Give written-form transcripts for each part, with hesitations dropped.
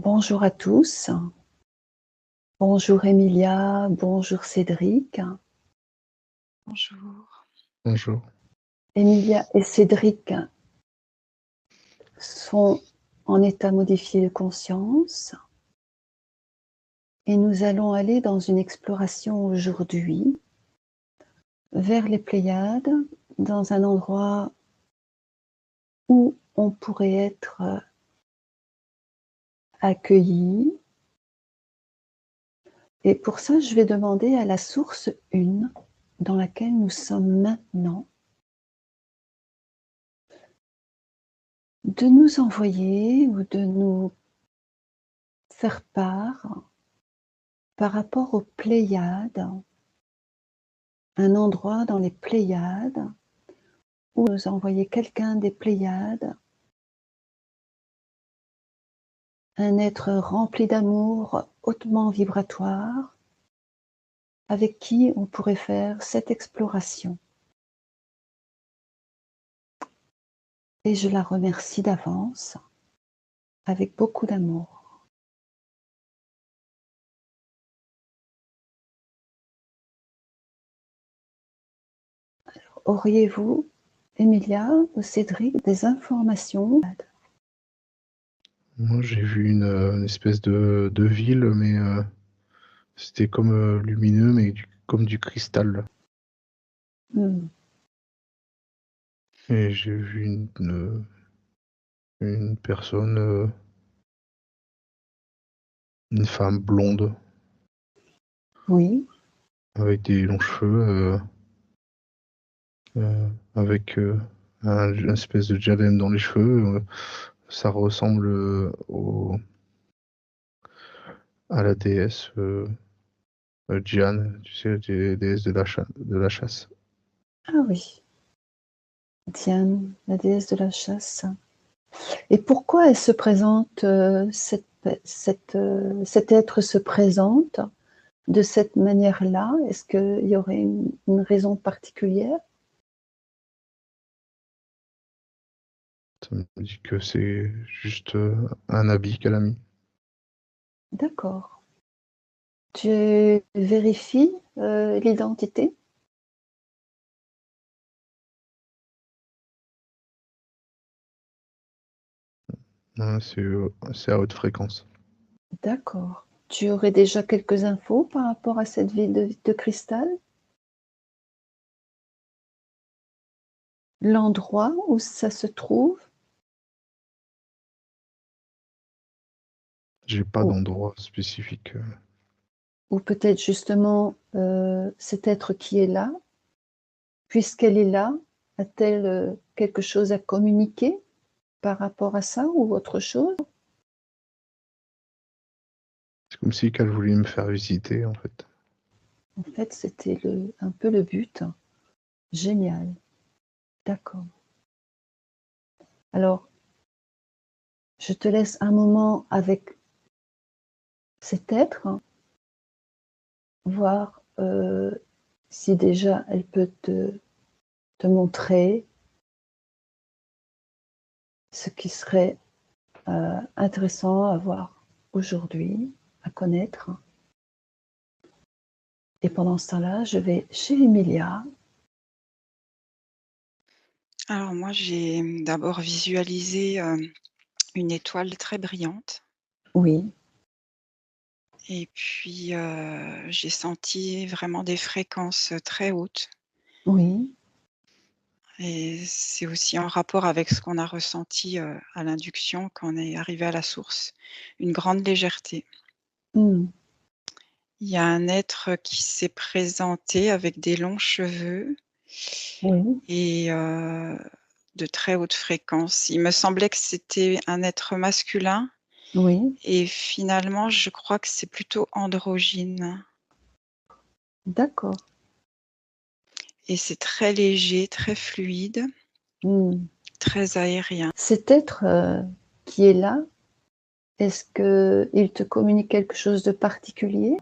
Bonjour à tous. Bonjour Emilia, bonjour Cédric. Bonjour. Bonjour. Emilia et Cédric sont en état modifié de conscience et nous allons aller dans une exploration aujourd'hui vers les Pléiades, dans un endroit où on pourrait être accueilli. Et pour ça, je vais demander à la source 1, dans laquelle nous sommes maintenant, de nous envoyer ou de nous faire part par rapport aux Pléiades, un endroit dans les Pléiades où nous envoyer quelqu'un des Pléiades, un être rempli d'amour hautement vibratoire, avec qui on pourrait faire cette exploration. Et je la remercie d'avance, avec beaucoup d'amour. Auriez-vous, Emilia ou Cédric, des informations? Moi, j'ai vu une espèce de ville, mais c'était comme lumineux, mais comme du cristal. Et j'ai vu une personne, une femme blonde, Oui, avec des longs cheveux, avec une espèce de diadème dans les cheveux. Ça ressemble à la déesse Diane, tu sais, la déesse de la chasse. ah oui, Diane, la déesse de la chasse. Et pourquoi elle se présente, cet être se présente de cette manière-là? Est-ce qu'il y aurait une raison particulière? Ça me dit que c'est juste un habit qu'elle a mis. D'accord. Tu vérifies l'identité? Ouais, c'est à haute fréquence. D'accord. Tu aurais déjà quelques infos par rapport à cette ville de cristal? L'endroit où ça se trouve? J'ai pas Ou, d'endroit spécifique. ou peut-être justement cet être qui est là, puisqu'elle est là, a-t-elle quelque chose à communiquer par rapport à ça ou autre chose? C'est comme si qu'elle voulait me faire visiter, en fait. En fait, c'était un peu le but. Génial. D'accord. Alors, je te laisse un moment avec cet être, voir si déjà elle peut te montrer ce qui serait intéressant à voir aujourd'hui, à connaître. Et pendant ce temps-là, je vais chez Emilia. Alors moi, j'ai d'abord visualisé une étoile très brillante Oui, et puis j'ai senti vraiment des fréquences très hautes oui, et c'est aussi en rapport avec ce qu'on a ressenti à l'induction quand on est arrivé à la source, une grande légèreté. mmh, Il y a un être qui s'est présenté avec des longs cheveux oui, et de très hautes fréquences. Il me semblait que c'était un être masculin oui, et finalement, je crois que c'est plutôt androgyne d'accord. et c'est très léger, très fluide Mmh, très aérien. Cet être qui est là, est-ce qu'il te communique quelque chose de particulier?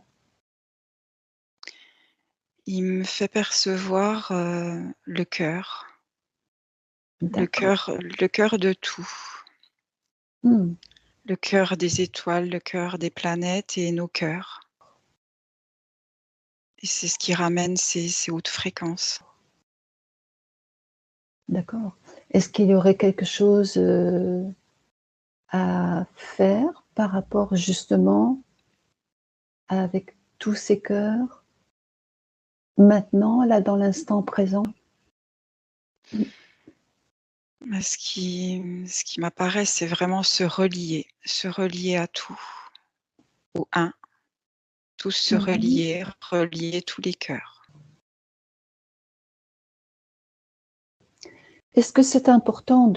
Il me fait percevoir, le cœur D'accord. le cœur de tout. Mmh. Le cœur des étoiles, le cœur des planètes et nos cœurs. Et c'est ce qui ramène ces hautes fréquences. D'accord. Est-ce qu'il y aurait quelque chose, à faire par rapport justement avec tous ces cœurs, maintenant, là, dans l'instant présent? Bah, ce qui m'apparaît, c'est vraiment se relier à tout, au un, tous se Mmh. relier tous les cœurs. Est-ce que c'est important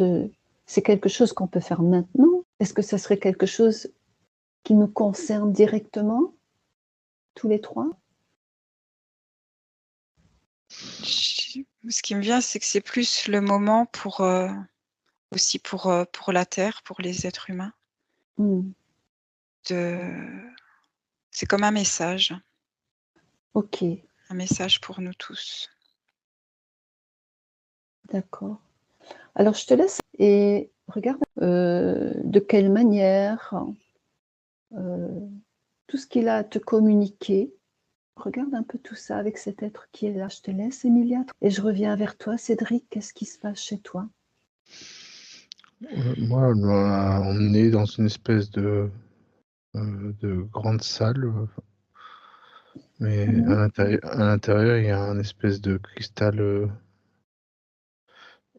c'est quelque chose qu'on peut faire maintenant? Est-ce que ça serait quelque chose qui nous concerne directement, tous les 3? Ce qui me vient, c'est que c'est plus le moment pour, aussi pour la Terre, pour les êtres humains, Mmh. de c'est comme OK, un message pour nous tous. d'accord. Alors je te laisse et regarde, de quelle manière, heu, tout ce qu'il a à te communiquer. Regarde un peu tout ça avec cet être qui est là. Je te laisse, Emilia, et je reviens vers toi. Cédric, qu'est-ce qui se passe chez toi? Moi, on m'a emmené dans une espèce de grande salle, mais Mmh. à l'intérieur, il y a un espèce de cristal,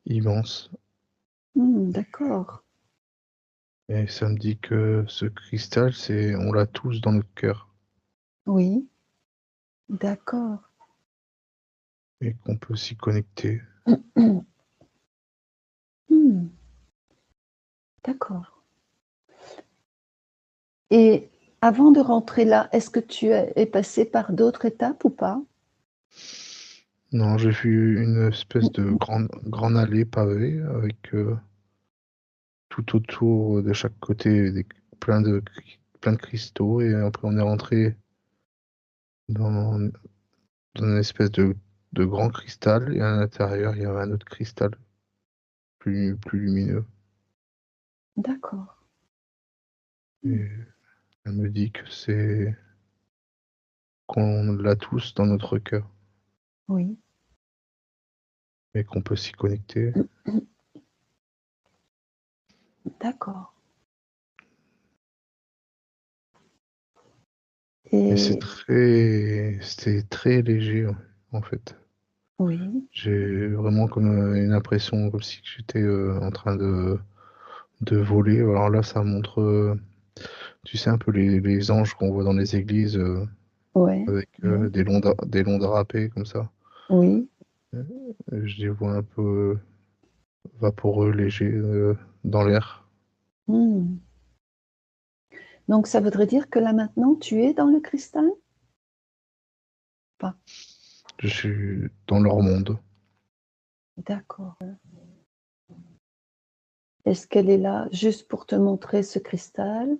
immense, D'accord. et ça me dit que ce cristal, on l'a tous dans notre cœur Oui, d'accord. et qu'on peut s'y connecter. Mmh, d'accord. Et avant de rentrer là, est-ce que tu es passé par d'autres étapes ou pas? Non, j'ai vu une espèce de grande allée pavée avec, tout autour de chaque côté plein de cristaux, et après on est rentré dans une espèce de grand cristal, et à l'intérieur, il y avait un autre cristal plus lumineux, D'accord. Mmh, et elle me dit que c'est qu'on l'a tous dans notre cœur oui. et qu'on peut s'y connecter, D'accord. et Et c'était très léger, en fait. oui, J'ai vraiment comme, une impression comme si j'étais, en train de voler. Alors là, ça montre, tu sais, un peu les anges qu'on voit dans les églises, ouais, avec, ouais, des longs drapés comme ça. oui. Je les vois un peu vaporeux, légers, dans l'air. Mmh. Donc ça voudrait dire que là maintenant tu es dans le cristal? Pas? Je suis dans leur monde. D'accord. Est-ce qu'elle est là juste pour te montrer ce cristal?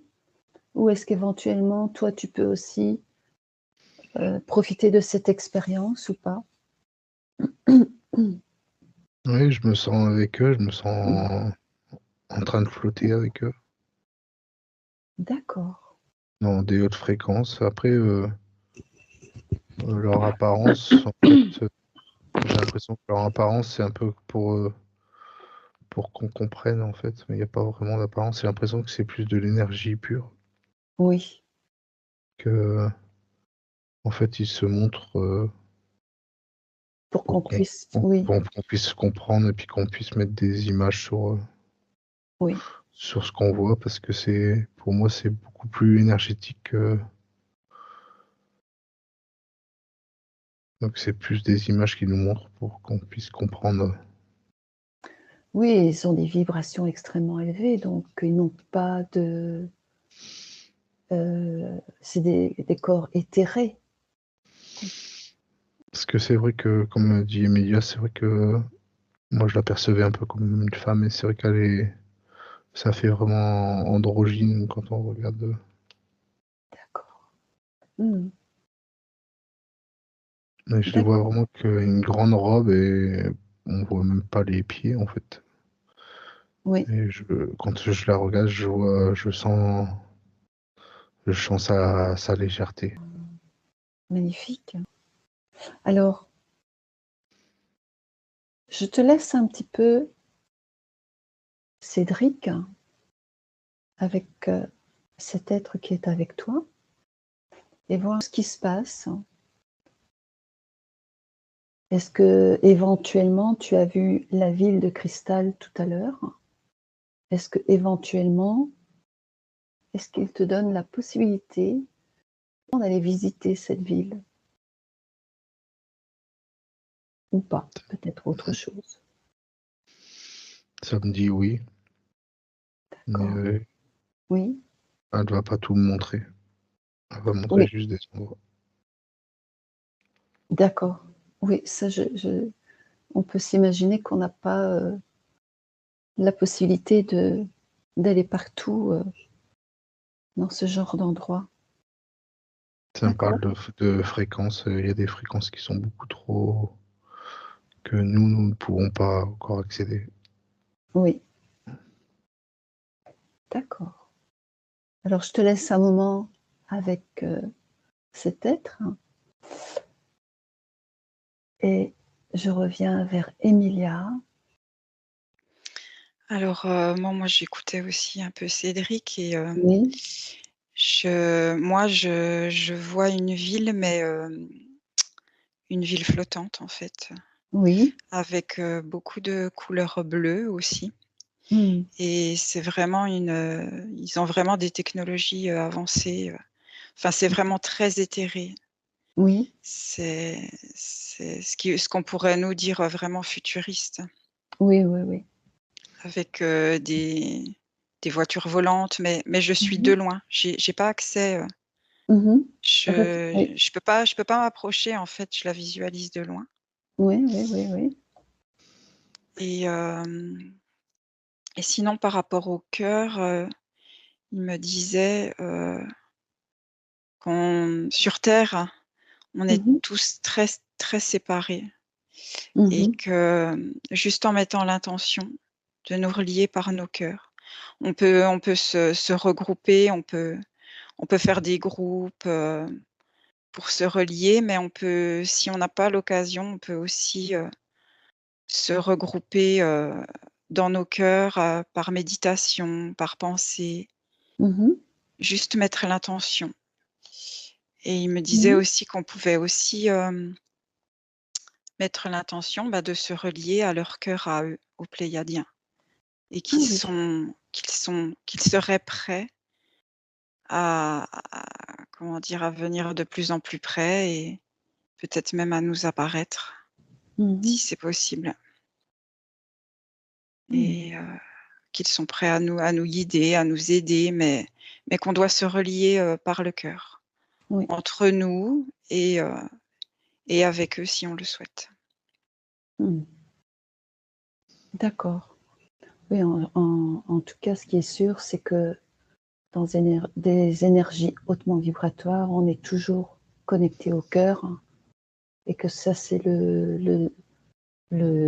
Ou est-ce qu'éventuellement toi tu peux aussi, profiter de cette expérience ou pas? Oui, je me sens avec eux, je me Mmh. sens en train de flotter avec eux, D'accord. dans des hautes fréquences. Après, leur apparence, en fait, j'ai l'impression que leur apparence, c'est un peu pour qu'on comprenne, en fait, mais il y a pas vraiment d'apparence. J'ai l'impression que c'est plus de l'énergie pure, Oui, qu'en fait, ils se montrent, pour qu'on puisse oui, pour qu'on puisse comprendre et puis qu'on puisse mettre des images oui, sur ce qu'on voit, parce que pour moi, c'est beaucoup plus énergétique, donc c'est plus des images qu'ils nous montrent pour qu'on puisse comprendre. oui, ils ont des vibrations extrêmement élevées, donc ils n'ont pas de, c'est des corps éthérés. Parce que c'est vrai que, comme dit Emilia, c'est vrai que Moi, je l'apercevais un peu comme une femme, et c'est vrai ça fait vraiment androgyne quand on regarde. D'accord. Hmm. Mais je le vois D'accord. vraiment qu'une grande robe et on voit même pas les pieds en fait. Oui, Et quand je la regarde, je sens sa légèreté. magnifique. Alors, je te laisse un petit peu, Cédric, avec cet être qui est avec toi et voir ce qui se passe. Est-ce que éventuellement tu as vu la ville de cristal tout à l'heure? Est-ce que éventuellement, est-ce qu'il te donne la possibilité d'aller visiter cette ville ou pas? Peut-être autre chose. Ça me dit oui, mais D'accord. Oui, elle ne va pas tout me montrer. Elle va montrer oui, juste des endroits. d'accord. Oui, ça, on peut s'imaginer qu'on n'a pas la possibilité d'aller partout dans ce genre d'endroit. Ça me D'accord. parle de fréquences. Il y a des fréquences qui sont beaucoup trop que nous ne pouvons pas encore accéder. Oui, d'accord. Alors, je te laisse un moment avec cet être et je reviens vers Emilia. Alors, moi j'écoutais aussi un peu Cédric et Oui, je vois une ville, mais une ville flottante en fait, oui. avec, beaucoup de couleurs bleues aussi Hmm. et c'est vraiment ils ont vraiment des technologies, avancées, enfin c'est vraiment très éthéré. Oui, C'est ce qu'on pourrait nous dire, vraiment futuriste, oui, oui, oui. avec, des voitures volantes, mais je suis de Mhm. loin. J'ai pas accès, Mhm. Oui, je peux pas m'approcher en fait, je la visualise de loin oui, oui, oui, oui. et sinon par rapport au cœur, il me disait, qu'on sur terre, on est Mhm. tous très très séparés et Mhm. que, juste en mettant l'intention de nous relier par nos cœurs, on peut se regrouper, on peut faire des groupes, pour se relier, mais on peut si on n'a pas l'occasion, on peut aussi, se regrouper, dans nos cœurs, par méditation, par pensée, Mhm. juste mettre l'intention et il me disait Mhm. aussi qu'on pouvait aussi, mettre l'intention, bah, de se relier à leur cœur à eux, aux Pléiadiens et Ah oui. qu'ils seraient prêts comment dire? À venir de plus en plus près et peut-être même à nous apparaître, si Mhm. c'est possible Mhm. et qu'ils sont prêts à nous guider, à nous aider, mais qu'on doit se relier, par le cœur, Oui. entre nous et avec eux si on le souhaite. Mhm. D'accord. Oui, en tout cas, ce qui est sûr, c'est que dans des énergies hautement vibratoires, on est toujours connecté au cœur et que ça, c'est le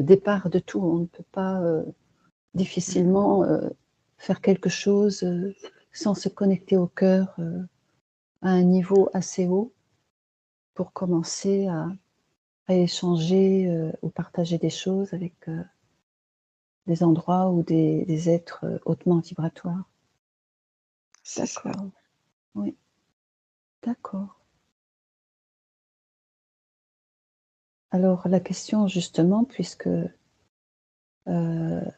départ de tout. On ne peut pas Mmh. difficilement faire quelque chose sans se connecter au cœur à un niveau assez haut pour commencer à échanger ou partager des choses avec des endroits ou des êtres hautement vibratoires. C'est ça. D'accord, oui, d'accord. Alors la question justement, puisque là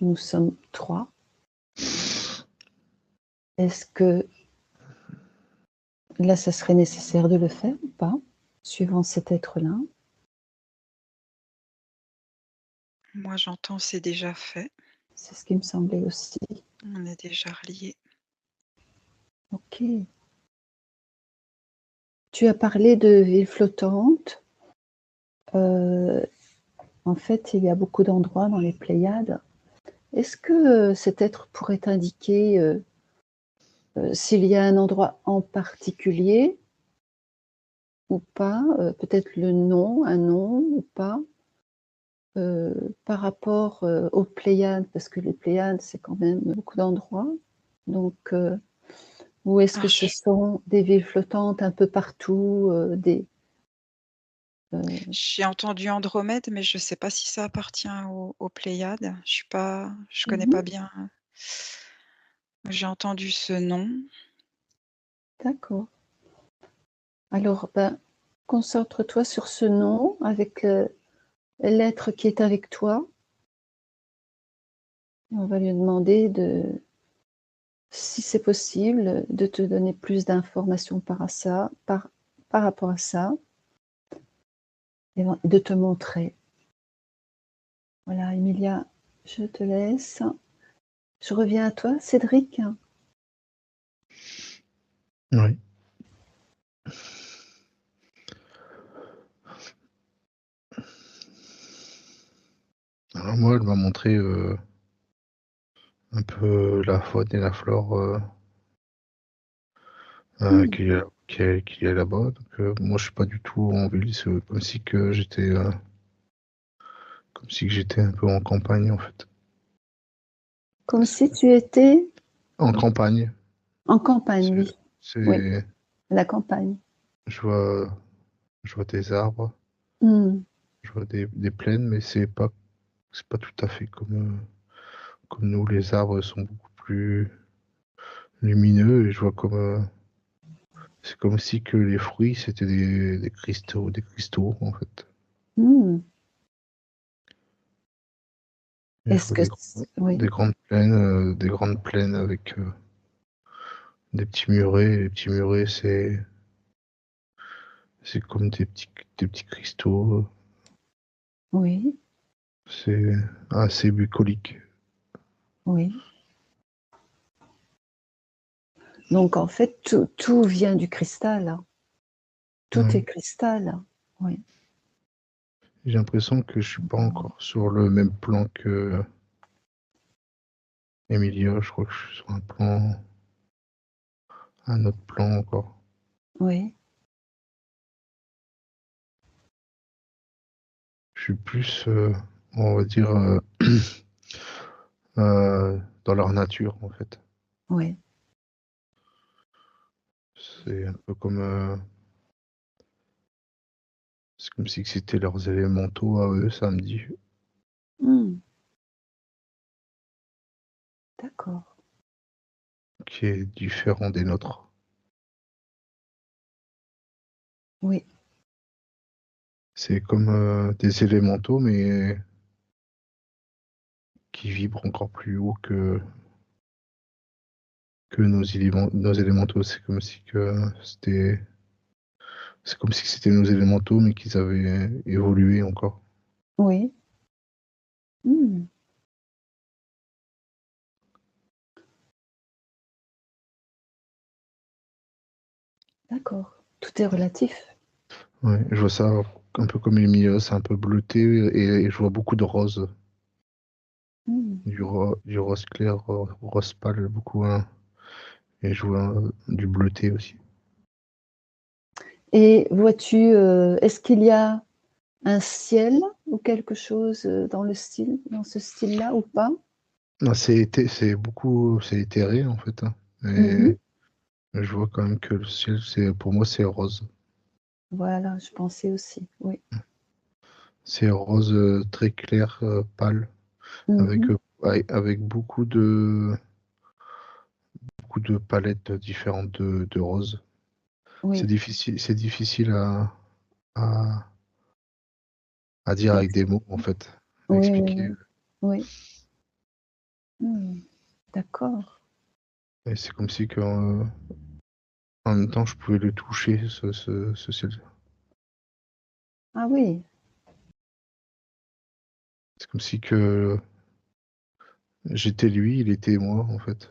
nous sommes 3, est-ce que là ça serait nécessaire de le faire ou pas, suivant cet être-là? Moi, j'entends c'est déjà fait. C'est ce qui me semblait aussi. On est déjà reliés. OK. Tu as parlé de villes flottantes. En fait, il y a beaucoup d'endroits dans les Pléiades. Est-ce que cet être pourrait indiquer s'il y a un endroit en particulier ou pas, peut-être le nom, un nom ou pas, par rapport aux Pléiades, parce que les Pléiades, c'est quand même beaucoup d'endroits. Donc, ou est-ce que Alors, ce sont des villes flottantes un peu partout, j'ai entendu Andromède, mais je ne sais pas si ça appartient aux Pléiades. Je connais pas bien. J'ai entendu ce nom. D'accord. Alors, ben, concentre-toi sur ce nom avec l'être qui est avec toi. On va lui demander si c'est possible, de te donner plus d'informations par rapport à ça, et de te montrer. Voilà, Emilia, je te laisse. Je reviens à toi, Cédric. Oui. Alors moi, elle m'a montré un peu la faune et la flore qu'il y a là-bas. Donc, moi, je suis pas du tout en ville. C'est comme si que j'étais un peu en campagne, en fait. Comme si tu étais En campagne. en campagne, oui. Oui, C'est, la campagne. je vois des arbres, Hmm. je vois des plaines, mais c'est pas tout à fait comme nous. Les arbres sont beaucoup plus lumineux et je vois c'est comme si que les fruits c'était des cristaux en fait. Hmm. Et je Est-ce vois que... Oui, des grandes plaines avec des petits murets. Et les petits murets, c'est comme des petits cristaux. oui, C'est assez bucolique. oui. Donc, en fait, tout vient du cristal, hein. Tout est Ouais. cristal. Oui. J'ai l'impression que je suis pas encore sur le même plan que Emilia. Je crois que je suis sur un autre plan encore. Oui. Je suis plus, on va dire, dans leur nature en fait. Oui. C'est un peu c'est comme si c'était leurs élémentaux à eux, samedi, Hmm. D'accord. qui est différent des nôtres. Oui. C'est comme des élémentaux, mais qui vibrent encore plus haut que nos élémentaux. C'est comme si c'était nos élémentaux, mais qu'ils avaient évolué encore. Oui. Hmm. D'accord. Tout est relatif. Ouais, je vois ça un peu comme les milieux, c'est un peu bleuté et je vois beaucoup de rose. Hmm. Du rose clair, rose pâle, beaucoup, hein. Et je vois du bleuté aussi. Et vois-tu, est-ce qu'il y a un ciel ou quelque chose dans ce style-là ou pas? Non, c'est éthéré en fait, hein. Mhm. Mais je vois quand même que le ciel, pour moi, c'est rose. Voilà, je pensais aussi, oui. C'est rose très clair, pâle, avec, Mhm. avec beaucoup de palettes différentes de roses. Oui, C'est difficile à, à dire avec des mots, en fait, à oui, oui, expliquer. oui, oui. Hmm. D'accord. Et c'est comme si que, en même temps, je pouvais le toucher, ce ciel. Ah oui, C'est comme si que j'étais lui, il était moi, en fait.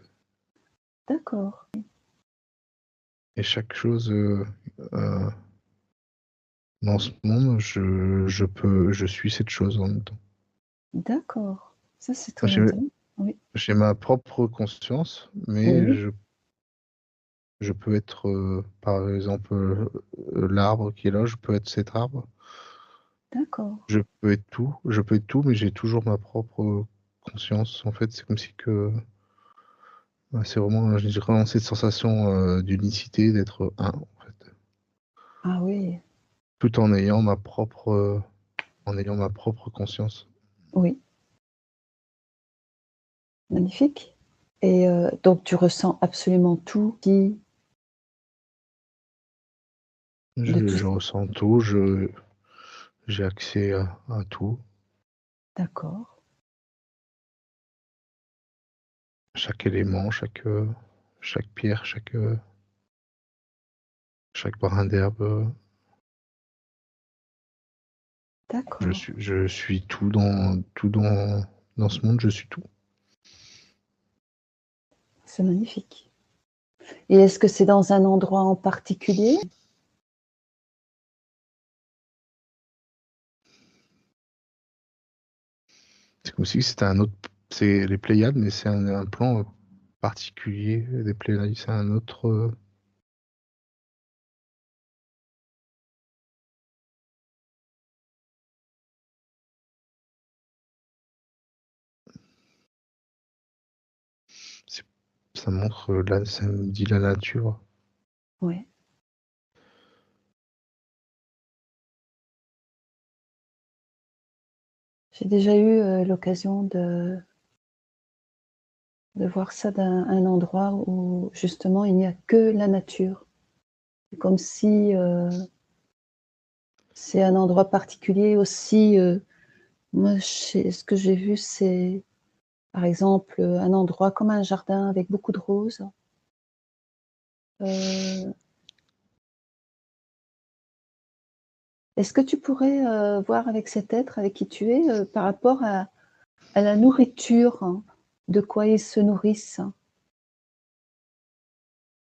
d'accord. Et chaque chose, Dans ce monde, je suis cette chose en même temps. D'accord. Ça, c'est très J'ai intéressant. Oui. j'ai ma propre conscience, mais Oui. je peux être, par exemple, l'arbre qui est là, je peux être cet arbre. D'accord. Je peux être tout, mais j'ai toujours ma propre conscience. En fait, c'est comme si que c'est vraiment j'ai vraiment cette sensation, d'unicité, d'être un, en fait. Ah oui. Tout en ayant ma propre conscience. Oui. Magnifique. Et donc tu ressens absolument tout qui de tout Je ressens tout, j'ai accès à tout, d'accord. chaque élément, chaque pierre, chaque brin d'herbe, D'accord. je suis tout dans ce monde, je suis tout. C'est magnifique. Et est-ce que c'est dans un endroit en particulier? C'est comme si c'était un autre c'est les Pléiades, mais c'est un plan, particulier des Pléiades, c'est un autre, c'est ça montre, ça me dit la nature. Ouais. J'ai déjà eu, l'occasion de voir ça d'un endroit où justement il n'y a que la nature. C'est comme si, c'est un endroit particulier aussi, moi ce que j'ai vu, c'est par exemple, un endroit comme un jardin avec beaucoup de roses. Heu, est-ce que tu pourrais, voir avec cet être avec qui tu es, par rapport à la nourriture, hein, de quoi ils se nourrissent?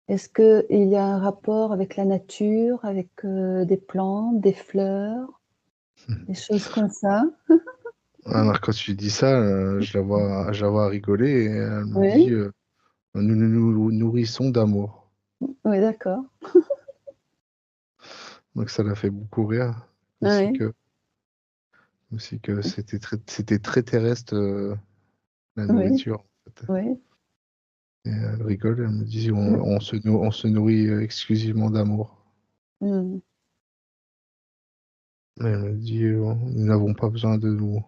Est-ce qu'il y a un rapport avec la nature, avec, des plantes, des fleurs, des choses comme ça? Alors quand tu dis ça, je la vois rigoler et elle me dit, Oui, «Nous nourrissons d'amour». oui, d'accord. Donc ça l'a fait beaucoup rire, aussi Oui, que c'était très terrestre, la oui, nourriture, en fait. oui. Et elle rigole, elle me dit: Mmh, On se nourrit, exclusivement d'amour». mmh. Et elle me dit: Nous n'avons pas besoin de nous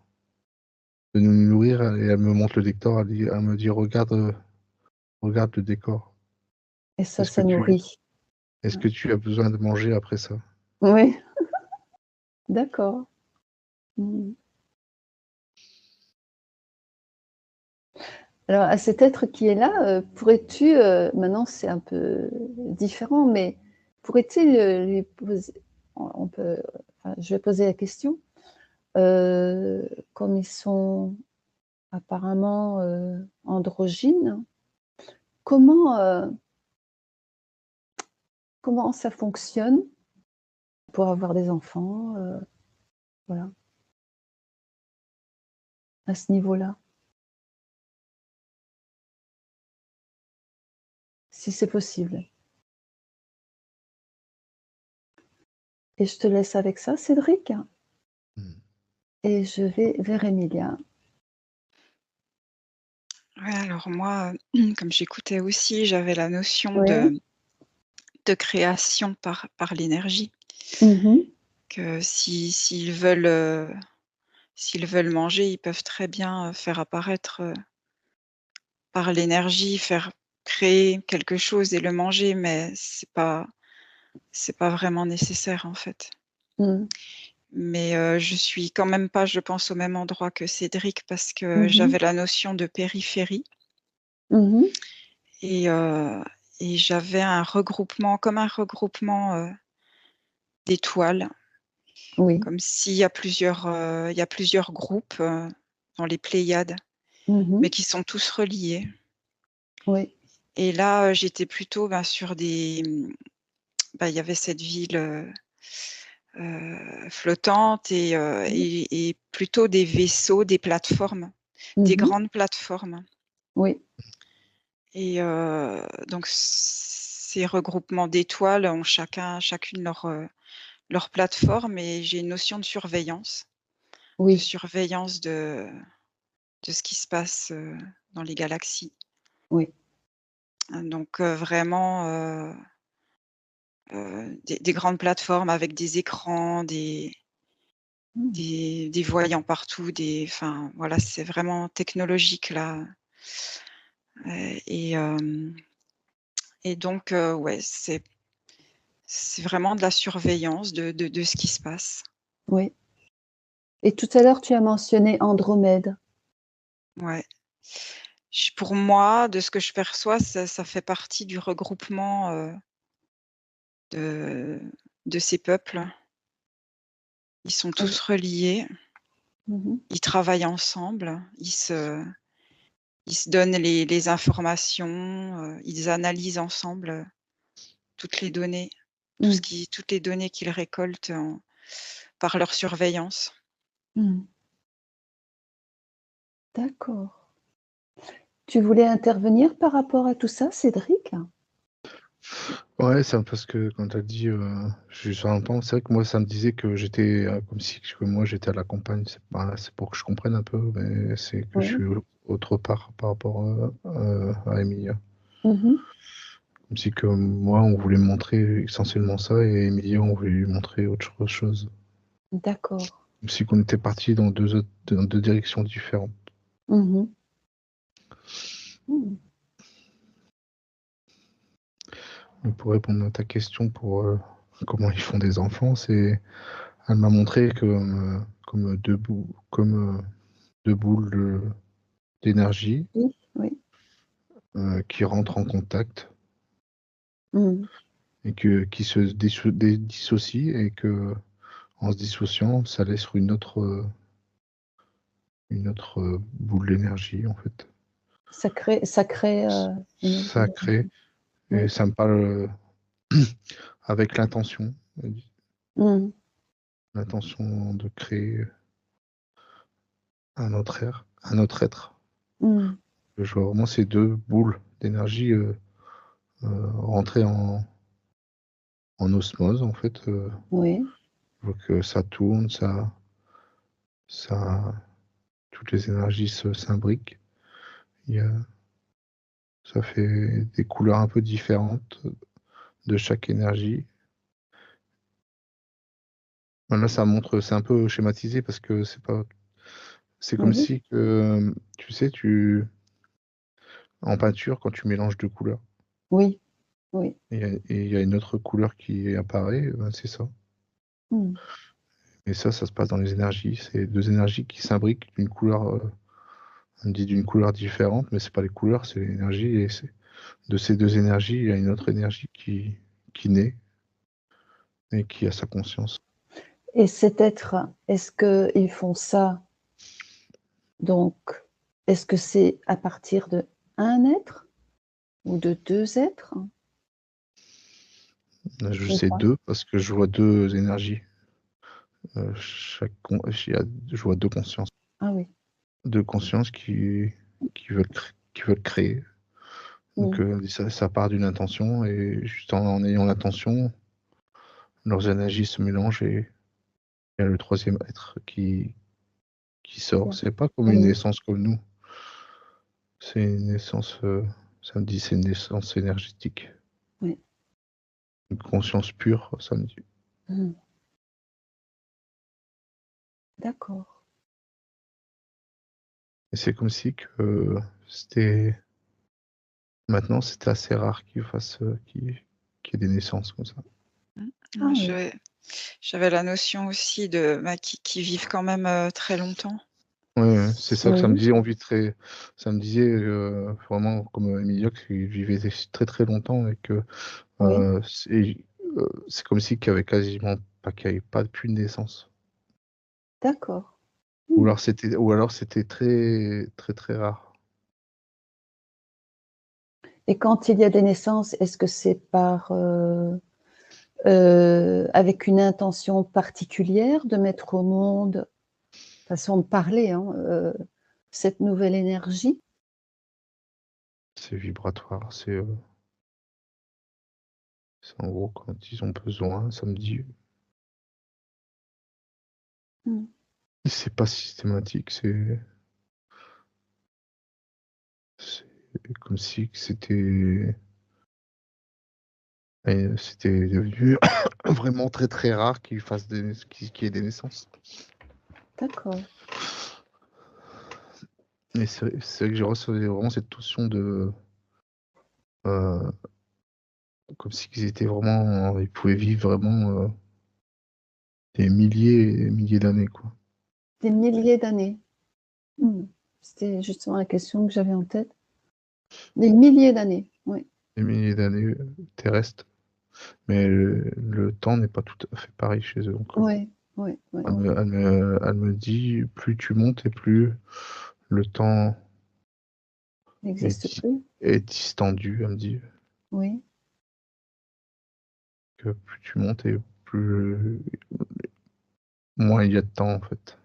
nourrir», et elle me montre le décor, elle me dit: Regarde le décor. Et ça, Est-ce que ça tu nourrit. est-ce que tu as besoin de manger après ça?» Oui, d'accord. Mmh. Alors à cet être qui est là, pourrais-tu, maintenant c'est un peu différent, mais pourrait-il, lui poser on peut enfin, je vais poser la question, comme ils sont apparemment, androgynes, comment, comment ça fonctionne pour avoir des enfants, voilà, à ce niveau-là? Si c'est possible. Et je te laisse avec ça, Cédric, Mmh. et je vais vers Emilia. Ouais, alors moi, comme j'écoutais aussi, j'avais la notion Oui. de création par l'énergie, Mmh mh. que s'ils veulent manger, ils peuvent très bien, faire apparaître, par l'énergie, faire créer quelque chose et le manger, mais c'est pas vraiment nécessaire, en fait. Mmh. Mais, je suis quand même pas, je pense, au même endroit que Cédric parce que Mmh mh. j'avais la notion de périphérie Mmh mh. et heu et j'avais un regroupement comme un regroupement, d'étoiles, Oui. comme s'il y a il y a plusieurs groupes, dans les Pléiades, Mmh mh. mais qui sont tous reliés Oui. et là, j'étais plutôt, il y avait cette ville, flottantes et plutôt des vaisseaux, des plateformes, des grandes plateformes. Oui. Et donc ces regroupements d'étoiles ont chacune leur plateforme, et j'ai une notion de surveillance Oui. de ce qui se passe dans les galaxies. Oui. Donc vraiment des grandes plateformes avec des écrans, des voyants partout, enfin voilà, c'est vraiment technologique là. Et donc ouais, c'est vraiment de la surveillance de ce qui se passe. Oui. Et tout à l'heure, tu as mentionné Andromède. Ouais. Pour moi, de ce que je perçois, ça fait partie du regroupement de ces peuples. Ils sont tous reliés, ils travaillent ensemble, ils se donnent les informations, ils analysent ensemble toutes les données, toutes les données qu'ils récoltent par leur surveillance. D'accord. Tu voulais intervenir par rapport à tout ça, Cédric? Ouais, c'est parce que quand tu as dit, je suis en temps, c'est vrai que moi, ça me disait que j'étais comme si que moi j'étais à la campagne. C'est pour que je comprenne un peu, mais c'est que je suis autre part par rapport à Emilia. Comme si que moi, on voulait me montrer essentiellement ça, et Emilia, on voulait lui montrer autre chose. D'accord. Comme si qu'on était partis dans deux directions différentes. Mais pour répondre à ta question pour comment ils font des enfants, elle m'a montré que comme deux boules d'énergie Oui. qui rentrent en contact et qui se dissocient, et que en se dissociant, ça laisse une autre boule d'énergie en fait. Ça crée une autre Ça crée, et Oui. ça me parle avec l'intention de créer un autre être. Je vois vraiment ces deux boules d'énergie rentrer en osmose en fait. Oui. Je vois que ça tourne, toutes les énergies s'imbriquent. Ça fait des couleurs un peu différentes de chaque énergie. Là, ça montre, c'est un peu schématisé parce que c'est comme si que, tu sais, en peinture, quand tu mélanges deux couleurs, Oui. et il y a une autre couleur qui apparaît, ben, c'est ça. Et ça se passe dans les énergies. C'est deux énergies qui s'imbriquent d'une couleur, on dit d'une couleur différente, mais c'est pas les couleurs, c'est l'énergie. Et de ces deux énergies, il y a une autre énergie qui naît et qui a sa conscience. Et cet être, est-ce qu'ils font ça, donc, est-ce que c'est à partir de un être ou de deux êtres? Je sais deux parce que je vois deux énergies. Je vois deux consciences. Ah oui. Deux consciences qui veulent créer. Donc ça part d'une intention, et juste en ayant l'intention, leurs énergies se mélangent, et il y a le troisième être qui sort. C'est pas comme une naissance comme nous. C'est une naissance, ça me dit, c'est une naissance énergétique. Oui. Une conscience pure, ça me dit. D'accord. Et c'est comme si que maintenant c'était assez rare qu'il y ait des naissances comme ça. Ah oui. J'avais la notion aussi qui vivent quand même très longtemps. Ouais, c'est ça que ça me Oui. disait. Ça me disait vraiment comme Emilia, qu'il vivait très très longtemps, et que c'est comme si qu'il y avait quasiment pas, qu'il n'y avait pas plus de naissance. D'accord. Ou alors c'était très très très rare. Et quand il y a des naissances, est-ce que c'est par avec une intention particulière de mettre au monde, façon de parler, hein, cette nouvelle énergie? C'est vibratoire, c'est en gros quand ils ont besoin, ça me dit. Mmh. C'est pas systématique, c'est comme si c'était devenu vraiment très, très rare qu'il y ait des naissances. D'accord. Et c'est vrai que j'ai ressenti vraiment cette notion de, comme si ils étaient vraiment, ils pouvaient vivre vraiment, des milliers et milliers d'années, quoi. Des milliers d'années. Mmh. C'était justement la question que j'avais en tête. Des milliers d'années, oui. Des milliers d'années, terrestres, mais le temps n'est pas tout à fait pareil chez eux encore. Oui, oui, oui. Elle me dit: «Plus tu montes et plus le temps N'existe plus. est distendu», elle me dit, Oui, que plus tu montes et plus moins il y a de temps, en fait.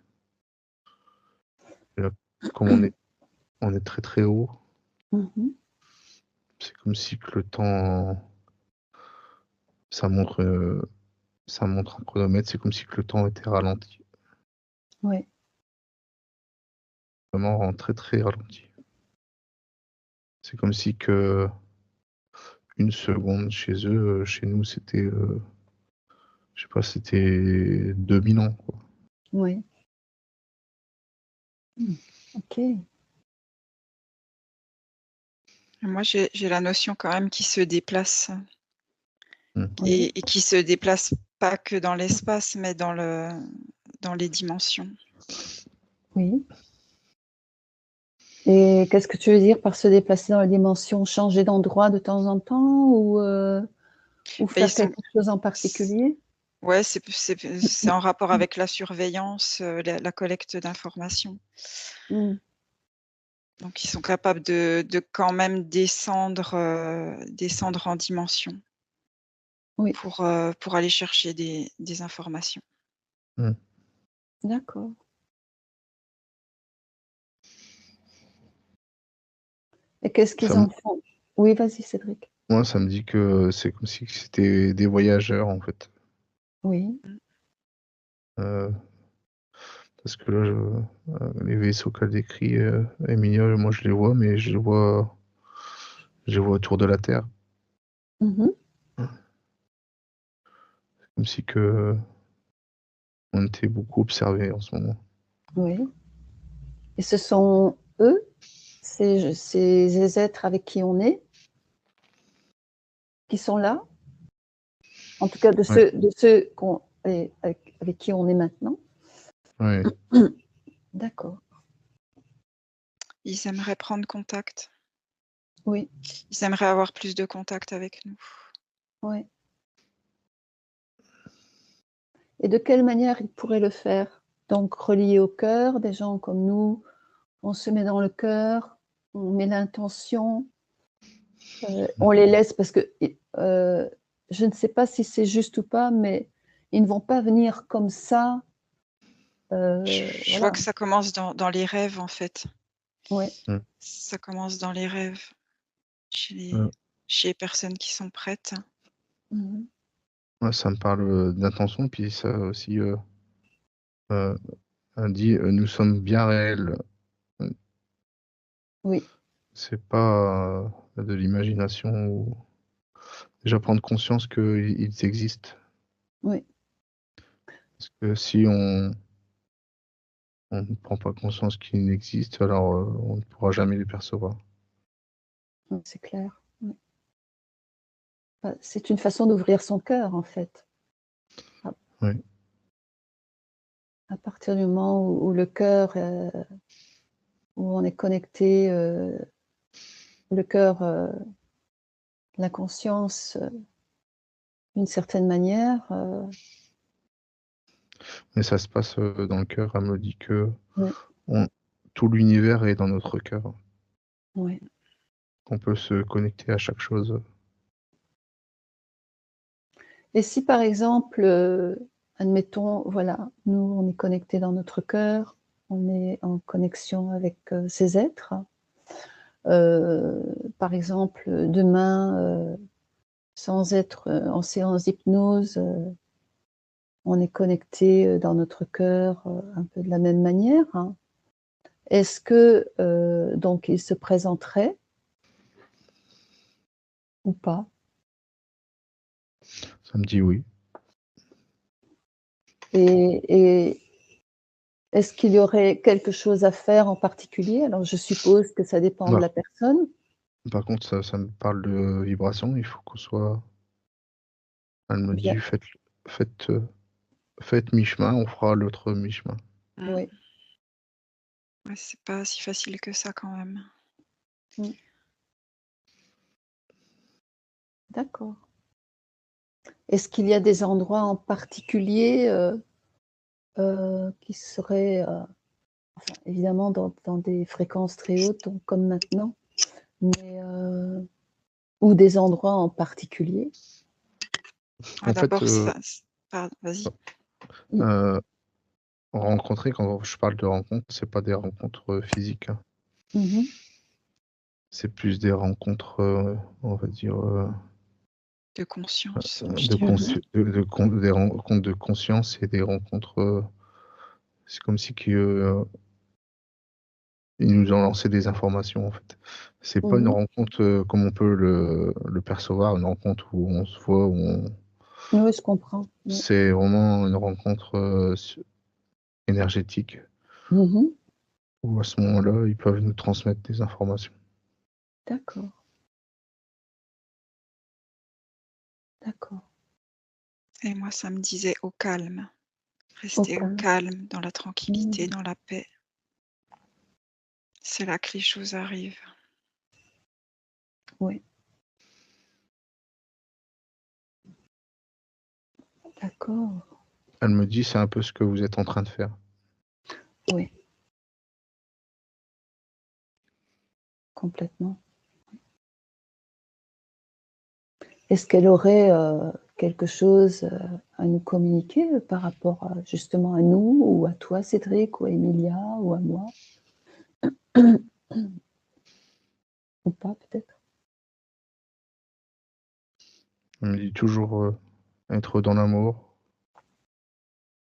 Et là, comme on est très, très haut, mmh, c'est comme si que le temps, ça montre, ça montre un chronomètre, c'est comme si que le temps était ralenti, oui, vraiment très, très ralenti. C'est comme si que une seconde chez eux, chez nous, c'était, je sais pas, c'était 2000 ans, quoi. oui. Mmh. OK. Moi, j'ai la notion quand même qu'ils se déplacent Mmh. Oui, et qui se déplacent pas que dans l'espace, mais dans les dimensions. oui. Et qu'est-ce que tu veux dire par se déplacer dans la dimension? Changer d'endroit de temps en temps ou Bah, ils faire sont quelque chose en particulier? ouais, c'est en rapport avec la surveillance, la collecte d'informations. Mmh. Donc ils sont capables de quand même descendre en dimension Oui, pour aller chercher des informations. Mmh. d'accord. Et qu'est-ce Ça qu'ils me en font? Oui, vas-y Cédric. Moi, ça me dit que c'est comme si c'était des voyageurs, en fait. Oui, Mmh. Heu, Parce que là, les vaisseaux qu'elle décrit, Emilia, moi je les vois, mais je les vois autour de la Terre. mmh, Comme si que on était beaucoup observés en ce moment. oui. Et ce sont eux, ces êtres avec qui on est, qui sont là? En tout cas Ouais, de ceux qu'on est avec qui on est maintenant? ouais. D'accord, Ils aimeraient prendre contact. oui, Ils aimeraient avoir plus de contact avec nous. ouais. Et de quelle manière ils pourraient le faire? Donc reliés au cœur, des gens comme nous, on se met dans le cœur, on met l'intention, on les laisse parce que je ne sais pas si c'est juste ou pas, mais ils ne vont pas venir comme ça, Je vois voilà, que ça commence dans les rêves, en fait. ouais. Mmh. Ça commence dans les rêves, chez Heu, les personnes qui sont prêtes. Mmh mh. ouais, ça me parle, d'intention, puis ça aussi, heu, elle dit, «Nous sommes bien réels». Mmh, Oui, c'est pas, de l'imagination ou déjà prendre conscience qu'ils existent. oui, Parce que si on ne prend pas conscience qu'ils n'existent, alors, on ne pourra jamais les percevoir. c'est clair, oui. Bah, c'est une façon d'ouvrir son cœur, en fait. À Oui, à partir du moment où le cœur, où on est connecté, le cœur, la conscience, d'une certaine manière, mais ça se passe, dans le cœur. Elle me dit que oui, on tout l'univers est dans notre cœur, ouais. qu'on peut se connecter à chaque chose. Et si par exemple, admettons, voilà, nous on est connectés dans notre cœur, on est en connexion avec ces êtres. Par exemple, demain, sans être en séance d'hypnose, on est connecté dans notre cœur un peu de la même manière. Hein. Est-ce que donc il se présenterait ou pas? Ça me dit oui. Et est-ce qu'il y aurait quelque chose à faire en particulier? Alors je suppose que ça dépend de Bah, la personne. par contre, ça me parle de vibration. Il faut qu'on soit. Elle me Bien, dit faites, faites mi-chemin, on fera l'autre mi-chemin. oui. Ouais, c'est pas si facile que ça quand même. Mmh. D'accord. Est-ce qu'il y a des endroits en particulier, qui seraient, enfin évidemment dans des fréquences très hautes, donc comme maintenant, mais ou des endroits en particulier? Ah, En fait, d'abord, ça, pardon, vas-y. Mmh. rencontrer, quand je parle de rencontres, c'est pas des rencontres physiques. Hein. Mmh mh. De C'est plus des rencontres, on va dire, conscience, je de dirais. Mmh. consci des rencontres de conscience et des rencontres, c'est comme si ils nous ont lancé des informations, en fait. C'est pas une Mmh. rencontre, comme on peut le percevoir, une rencontre où on se voit, où on Oui, je comprends. Oui. c'est vraiment une rencontre, énergétique, Mmh mh. où à ce moment-là, ils peuvent nous transmettre des informations. D'accord, d'accord. Et moi, ça me disait au calme. Au Rester au calme. calme, dans la tranquillité, Mmh. dans la paix. C'est là que les choses arrivent. Oui, d'accord. Elle me dit: «C'est un peu ce que vous êtes en train de faire». Oui, complètement. Est-ce qu'elle aurait, quelque chose, à nous communiquer, par rapport à justement à nous ou à toi Cédric ou à Emilia ou à moi? Ou pas peut-être? Elle me dit toujours, être dans l'amour,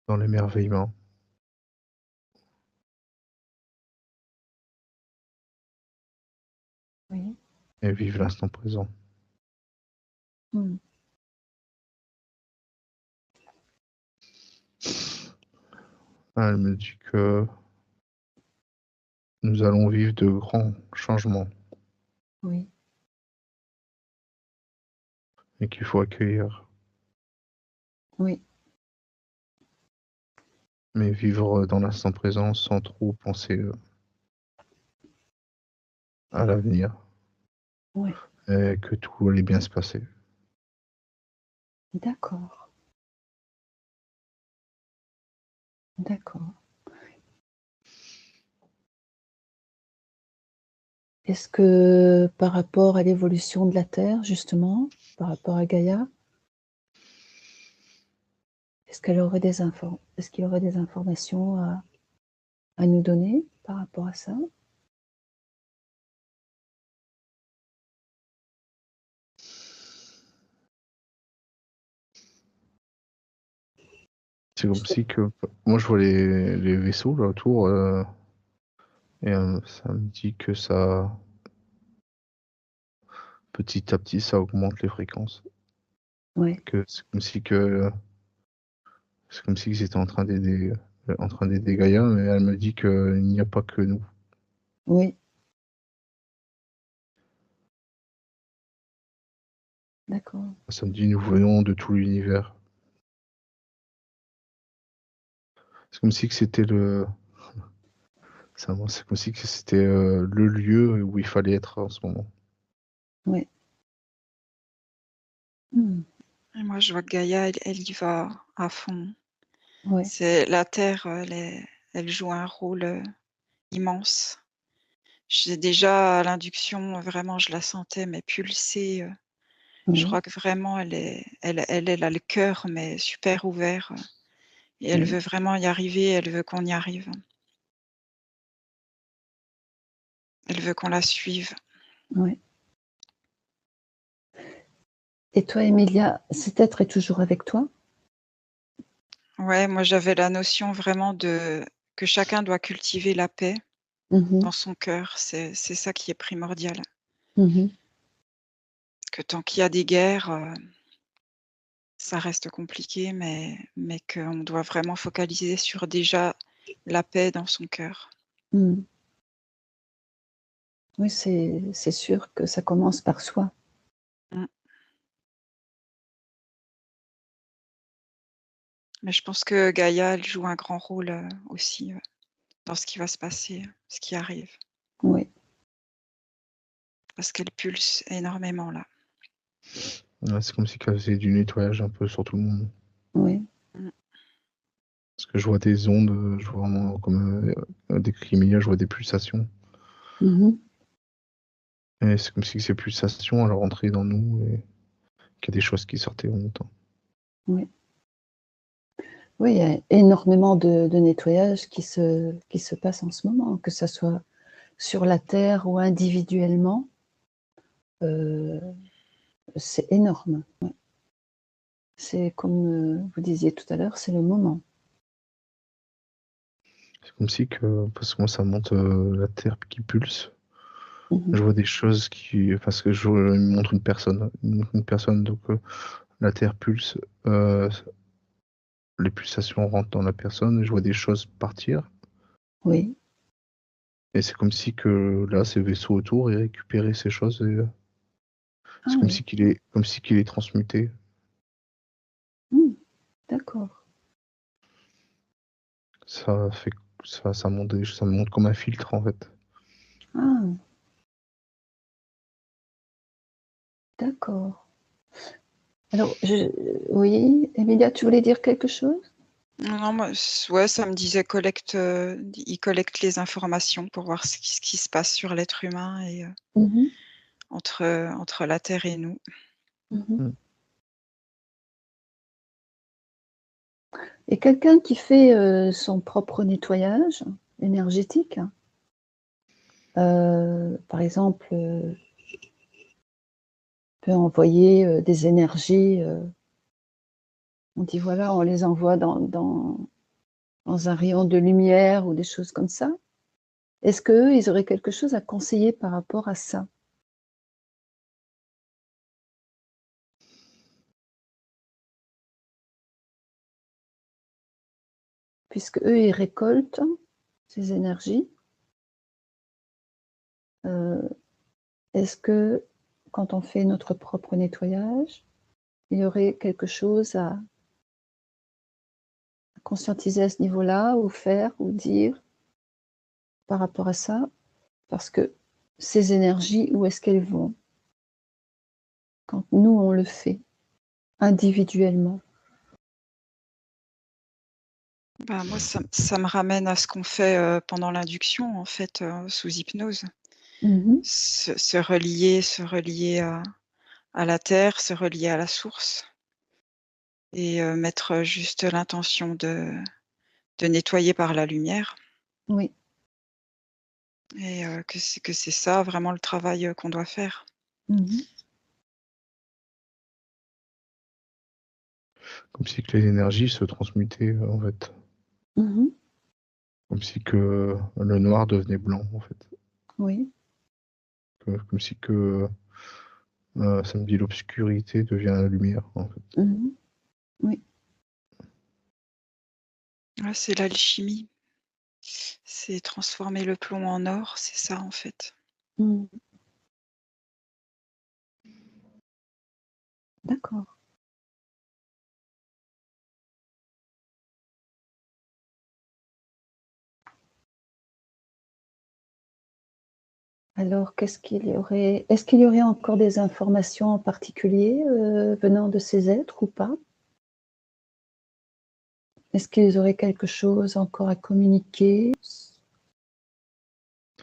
dans l'émerveillement Oui. et vivre l'instant présent. Mmh. Elle me dit que nous allons vivre de grands changements Oui, et qu'il faut accueillir, oui, mais vivre dans l'instant présent sans trop penser, à l'avenir oui. et que tout allait bien se passer. D'accord, d'accord. Est-ce que par rapport à l'évolution de la Terre justement, par rapport à Gaïa, est-ce qu'il aurait des informations à nous donner par rapport à ça? C'est comme Je sais si que moi je vois les vaisseaux là autour, et ça me dit que ça petit à petit, ça augmente les fréquences. ouais, Que c'est comme si ils étaient en train d'aider Gaïa, mais elle me dit qu'il n'y a pas que nous. oui, d'accord. Ça me dit: «Nous venons de tout l'univers». C'est comme si que c'était c'est comme si que c'était, le lieu où il fallait être en ce moment. Ouais. Mmh. Et moi, je vois que Gaïa, elle y va à fond. Ouais, C'est la Terre, elle joue un rôle immense. J'ai déjà à l'induction, vraiment, je la sentais mais pulser. Je Oui, crois que vraiment, elle a le cœur, mais super ouvert. Et elle oui, veut vraiment y arriver, elle veut qu'on y arrive. Elle veut qu'on la suive. oui. Et toi, Emilia, cet être est toujours avec toi? Ouais, moi j'avais la notion vraiment que chacun doit cultiver la paix Mmh dans son cœur. C'est ça qui est primordial. mh. Mmh. Que tant qu'il y a des guerres, ça reste compliqué, mais qu'on doit vraiment focaliser sur déjà la paix dans son cœur. Mmh. Oui, c'est sûr que ça commence par soi. Mmh. Mais je pense que Gaïa, elle joue un grand rôle, aussi, dans ce qui va se passer, ce qui arrive. Oui, Parce qu'elle pulse énormément là. Ouais, c'est comme si qu'elle faisait du nettoyage un peu sur tout le monde. oui. Mmh. Parce que je vois des ondes, je vois vraiment comme décrit Emilia, je vois des pulsations. Mmh mh. Et c'est comme si ces pulsations, elles rentraient dans nous et qu'il y a des choses qui sortaient en même temps. Oui. Oui, il y a énormément de nettoyage qui se passe en ce moment, que ça soit sur la terre ou individuellement, heu, c'est énorme. Ouais. C'est comme, vous disiez tout à l'heure, c'est le moment. C'est comme si que, parce que moi ça monte la terre qui pulse. Mmh mh. Je vois des choses qui, parce que il me montre une personne, donc la terre pulse, les pulsations rentrent dans la personne, et je vois des choses partir. Oui. Et c'est comme si que là, ces vaisseaux autour, ils récupéraient ces choses, et Ah c'est oui. comme si qu'il est transmuté. Mmh. D'accord. Ça fait ça monte comme un filtre en fait. Ah, d'accord. Alors oui, Emilia, tu voulais dire quelque chose? Non, non, moi, ouais, ça me disait il collecte les informations pour voir ce qui se passe sur l'être humain et Mmh mh. entre la Terre et nous. Mmh mh. Mmh. Et quelqu'un qui fait, son propre nettoyage énergétique, par exemple, peut envoyer, des énergies, on dit voilà, on les envoie dans un rayon de lumière ou des choses comme ça. Est-ce qu'eux, ils auraient quelque chose à conseiller par rapport à ça? Puisqu'eux, ils récoltent ces énergies, heu, est-ce que quand on fait notre propre nettoyage, il y aurait quelque chose à conscientiser à ce niveau-là ou faire ou dire par rapport à ça? Parce que ces énergies, où est-ce qu'elles vont quand nous, on le fait individuellement? Bah, moi, ça me ramène à ce qu'on fait, pendant l'induction, en fait, sous hypnose. Mmh mh. Se relier à la terre, se relier à la source et mettre juste l'intention de nettoyer par la lumière Oui. et que c'est ça vraiment le travail, qu'on doit faire. Mmh mh. Comme si que les énergies se transmutaient, en fait. Mmh mh. Comme si que le noir devenait blanc, en fait. Oui. Comme si que, ça me dit l'obscurité devient la lumière, en fait. Mmh mh. Oui. Ouais, c'est l'alchimie, c'est transformer le plomb en or, c'est ça, en fait. Mmh. D'accord. Alors est-ce qu'il y aurait encore des informations en particulier, venant de ces êtres ou pas? Est-ce qu'ils auraient quelque chose encore à communiquer?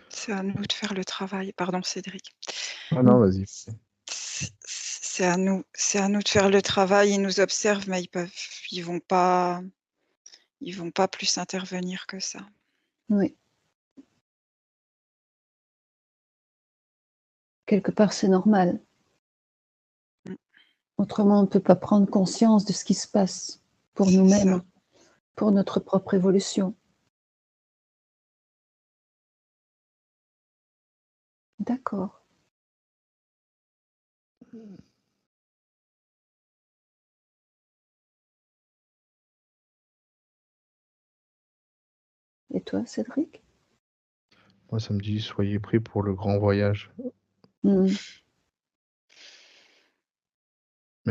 C'est à nous de faire le travail. Pardon, Cédric. Ah non, vas-y. C'est à nous de faire le travail. Ils nous observent, mais ils vont pas plus intervenir que ça. Oui. Quelque part, c'est normal. Autrement, on ne peut pas prendre conscience de ce qui se passe pour C'est nous-mêmes, ça. pour notre propre évolution. D'accord. Et toi, Cédric? Moi, ça me dit soyez prêts pour le grand voyage. Mais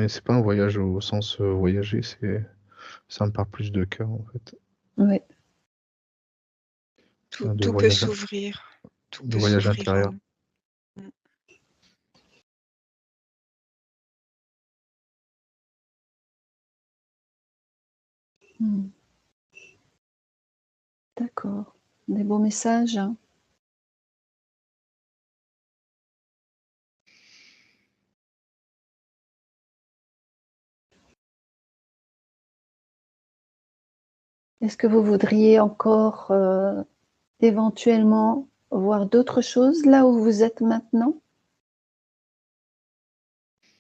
c'est pas un voyage au sens voyager, ça me parle plus de cœur en fait. Oui. De Tout peut voyage, s'ouvrir. Tout de peut voyage s'ouvrir en intérieur. nous. D'accord. Des beaux messages. Hein. Est-ce que vous voudriez encore éventuellement voir d'autres choses là où vous êtes maintenant?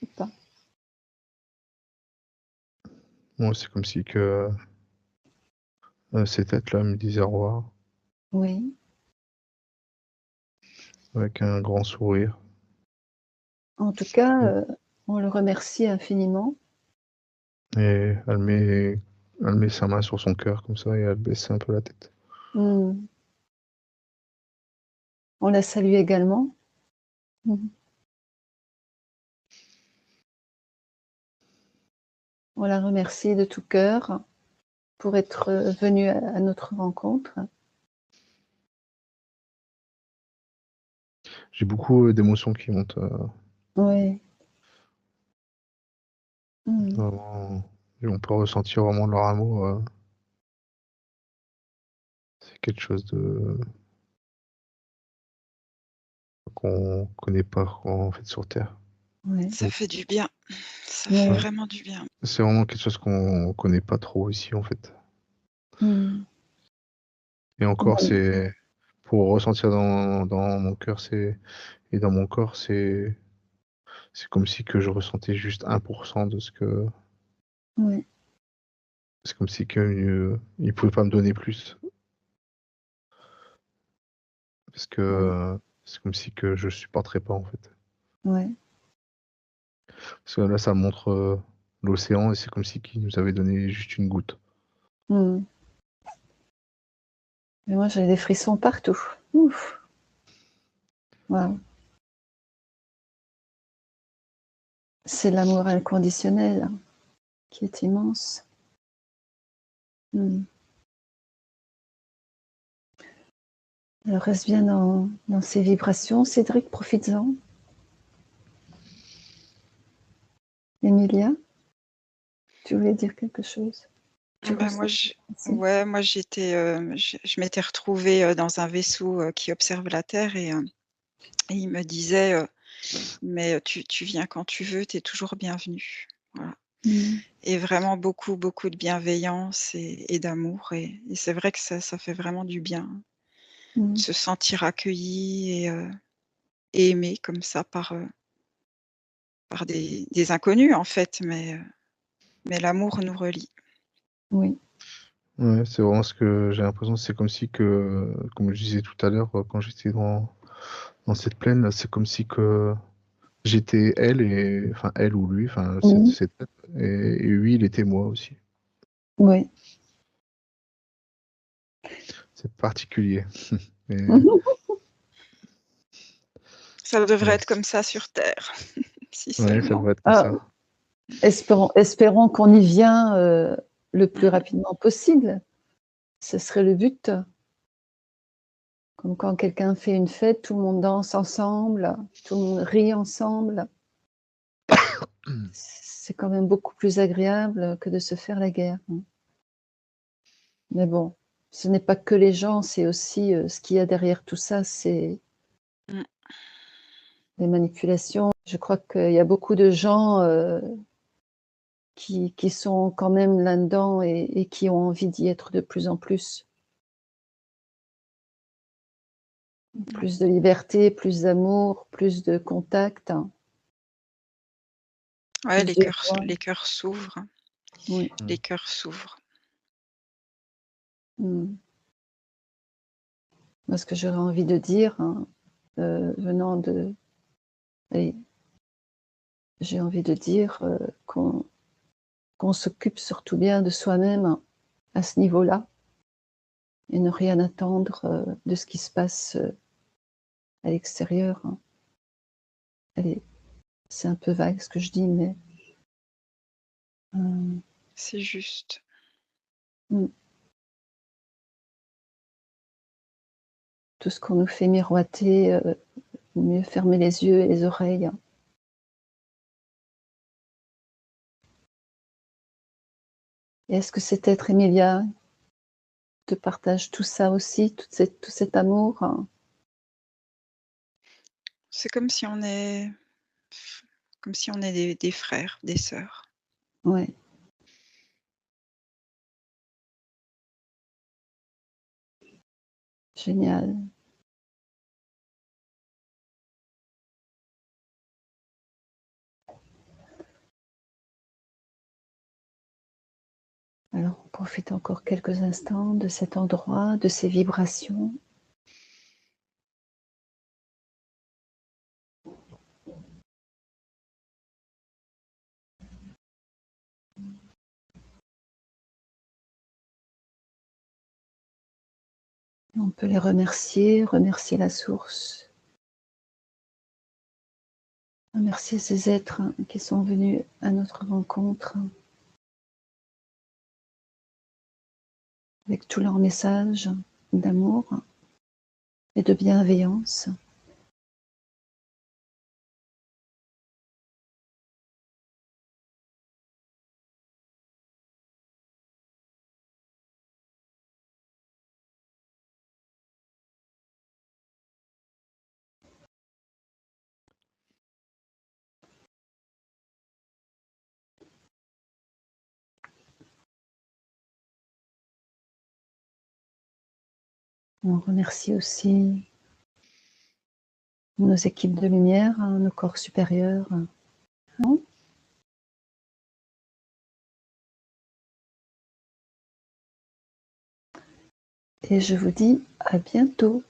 Ou pas? Moi, c'est comme si que ces têtes-là me disaient au revoir Oui. avec un grand sourire. En tout cas, on le remercie infiniment. Et elle met sa main sur son cœur comme ça et elle baisse un peu la tête. On la salue également. On la remercie de tout cœur pour être venue à notre rencontre. J'ai beaucoup d'émotions qui montent. Oui. Vraiment, et on peut ressentir vraiment leur amour. C'est quelque chose qu'on connaît pas en fait sur Terre. Ouais. Ça fait du bien. Ça Ouais. fait vraiment du bien. C'est vraiment quelque chose qu'on connaît pas trop ici en fait. Et encore, c'est pour ressentir dans mon cœur, et dans mon corps, c'est comme si que je ressentais juste 1% de ce que. Ouais. C'est comme si que il pouvait pas me donner plus. Parce que c'est comme si que je supporterais pas en fait. Ouais. Parce que là, ça montre l'océan et c'est comme si qu'il nous avait donné juste une goutte. Mais moi, j'ai des frissons partout. Ouf. Wow. C'est l'amour inconditionnel qui est immense. Alors, reste bien dans ces vibrations. Cédric, profites-en. Emilia, tu voulais dire quelque chose? Moi, j'étais, je m'étais retrouvée dans un vaisseau qui observe la Terre et il me disait mais tu viens quand tu veux, tu es toujours bienvenue. Voilà. Et vraiment beaucoup de bienveillance et d'amour et c'est vrai que ça fait vraiment du bien de se sentir accueilli et aimé comme ça par des inconnus en fait, mais l'amour nous relie. Oui. Ouais, c'est vraiment ce que j'ai l'impression. C'est comme si que, comme je disais tout à l'heure, quand j'étais dans cette plaine, c'est comme si que j'étais elle enfin elle ou lui, enfin cette tête, et lui, il était moi aussi. Oui. C'est particulier. Mais, Ça devrait être comme ça sur Terre, si ouais, ça seulement. devrait être comme ça. Espérons qu'on y vient le plus rapidement possible. Ce serait le but. Comme quand quelqu'un fait une fête, tout le monde danse ensemble, tout le monde rit ensemble. C'est quand même beaucoup plus agréable que de se faire la guerre. Mais bon, ce n'est pas que les gens, c'est aussi ce qu'il y a derrière tout ça, c'est les manipulations. Je crois qu'il y a beaucoup de gens qui sont quand même là-dedans et qui ont envie d'y être de plus en plus. Plus de liberté, plus d'amour, plus de contact. Ouais, plus les cœurs s'ouvrent. Oui. Les cœurs s'ouvrent. Moi, ce que j'aurais envie de dire, hein, venant de... Et j'ai envie de dire qu'on s'occupe surtout bien de soi-même hein, à ce niveau-là et ne rien attendre de ce qui se passe à l'extérieur. Hein. Allez, c'est un peu vague ce que je dis, mais... C'est juste. Tout ce qu'on nous fait miroiter, mieux fermer les yeux et les oreilles. Hein. Et est-ce que cet être Emilia te partage tout ça aussi, tout cet amour hein? C'est comme si on est des frères, des sœurs. Ouais. Génial. Alors, on profite encore quelques instants de cet endroit, de ces vibrations. On peut les remercier, remercier la source. Remercier ces êtres hein, qui sont venus à notre rencontre avec tous leurs messages d'amour et de bienveillance. On remercie aussi nos équipes de lumière, hein, nos corps supérieurs. Hein. Et je vous dis à bientôt.